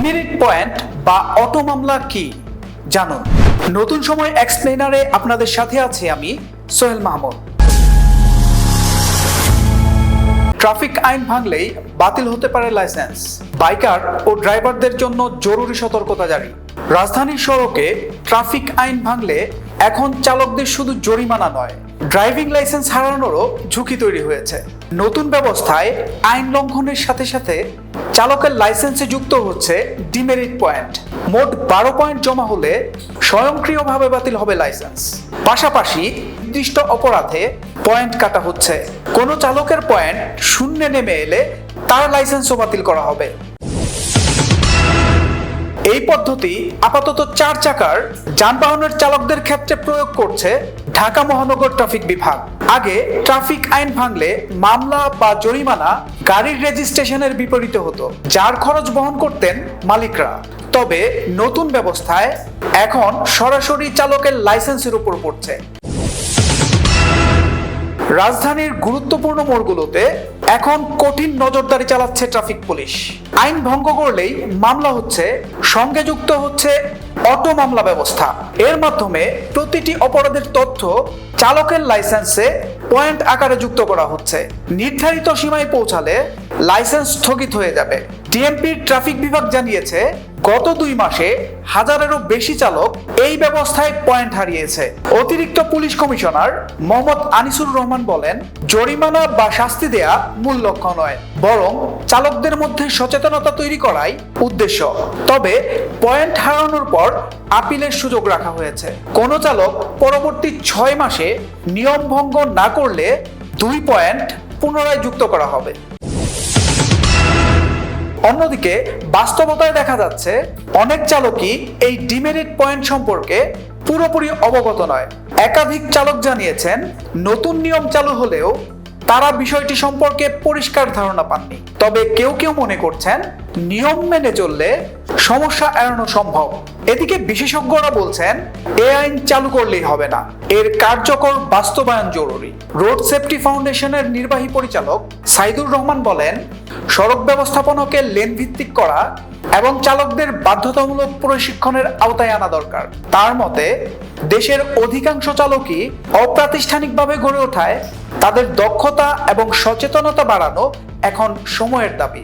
Demerit point বা auto মামলা কি জানুন। নতুন সময় এক্সপ্লেনারে আপনাদের সাথে আছি আমি সোহেল মাহমুদ। ট্রাফিক আইন ভাঙলেই বাতিল হতে পারে লাইসেন্স, বাইকার ও ড্রাইভারদের জন্য জরুরি সতর্কতা জারি। রাজধানীর সড়কে ট্রাফিক আইন ভাঙলে এখন চালকদের শুধু জরিমানা নয়, ড্রাইভিং লাইসেন্স হারানোরও ঝুঁকি তৈরি হয়েছে। নতুন ব্যবস্থায় আইন লঙ্ঘনের সাথে সাথে চালকের লাইসেন্সে যুক্ত হচ্ছে ডিমেরিট পয়েন্ট। মোট 12 পয়েন্ট জমা হলে স্বয়ংক্রিয়ভাবে বাতিল হবে লাইসেন্স। পাশাপাশি নির্দিষ্ট অপরাধে পয়েন্ট কাটা হচ্ছে। কোনো চালকের পয়েন্ট শূন্যে নেমে এলে তার লাইসেন্সও বাতিল করা হবে। এই পদ্ধতি আপাতত 4 চাকার যানবাহনের চালকদের ক্ষেত্রে প্রয়োগ করছে ঢাকা মহানগর ট্রাফিক বিভাগ। আগে ট্রাফিক আইন ভাঙলে মামলা বা জরিমানা গাড়ির রেজিস্ট্রেশনের বিপরীতে হতো, যার খরচ বহন করতেন মালিকরা। তবে নতুন ব্যবস্থায় এখন সরাসরি চালকের লাইসেন্সের উপর পড়ছে। রাজধানীর গুরুত্বপূর্ণ মোড়গুলোতে এখন কঠিন নজরদারি চালাচ্ছে ট্রাফিক পুলিশ। আইন ভঙ্গ করলেই মামলা হচ্ছে, সঙ্গে যুক্ত হচ্ছে অটো মামলা ব্যবস্থা। এর মাধ্যমে প্রতিটি অপরাধের তথ্য চালকের লাইসেন্সে পয়েন্ট আকারে যুক্ত করা হচ্ছে। নির্ধারিত সীমায় পৌঁছালে লাইসেন্স স্থগিত হয়ে যাবে। ডিএমপির ট্রাফিক বিভাগ জানিয়েছে, গত 2 মাসে হাজারেরও বেশি চালক এই ব্যবস্থায় পয়েন্ট হারিয়েছে। অতিরিক্ত পুলিশ কমিশনার মোহাম্মদ আনিসুর রহমান বলেন, জরিমানা বা শাস্তি দেয়া মূল লক্ষ্য নয়, বরং চালকদের মধ্যে সচেতনতা তৈরি করাই উদ্দেশ্য। তবে পয়েন্ট হারানোর পর আপিলের সুযোগ রাখা হয়েছে। কোনো চালক পরবর্তী 6 মাসে নিয়ম ভঙ্গ না করলে 2 পয়েন্ট পুনরায় যুক্ত করা হবে। অন্যদিকে বাস্তবতায় দেখা যাচ্ছে অনেক চালকই এই ডিমেরিট পয়েন্ট সম্পর্কে পুরোপুরি অবগত নয়। একাধিক চালক জানিয়েছেন, নতুন নিয়ম চালু হলেও তারা বিষয়টি সম্পর্কে পরিষ্কার ধারণা পাননি। তবে কেউ কেউ মনে করছেন নিয়ম মেনে চললে সমস্যা এড়ানো সম্ভব। এদিকে বিশেষজ্ঞরা বলছেন, এই আইন চালু করলেই হবে না, এর কার্যকর বাস্তবায়ন জরুরি। রোড সেফটি ফাউন্ডেশনের নির্বাহী পরিচালক সাইদুর রহমান বলেন, সড়ক ব্যবস্থাপনাকে লেন ভিত্তিক করা এবং চালকদের বাধ্যতামূলক প্রশিক্ষণের আওতায় আনা দরকার। তার মতে, দেশের অধিকাংশ চালকই অপ্রাতিষ্ঠানিকভাবে গড়ে ওঠায় তাদের দক্ষতা এবং সচেতনতা বাড়ানো এখন সময়ের দাবি।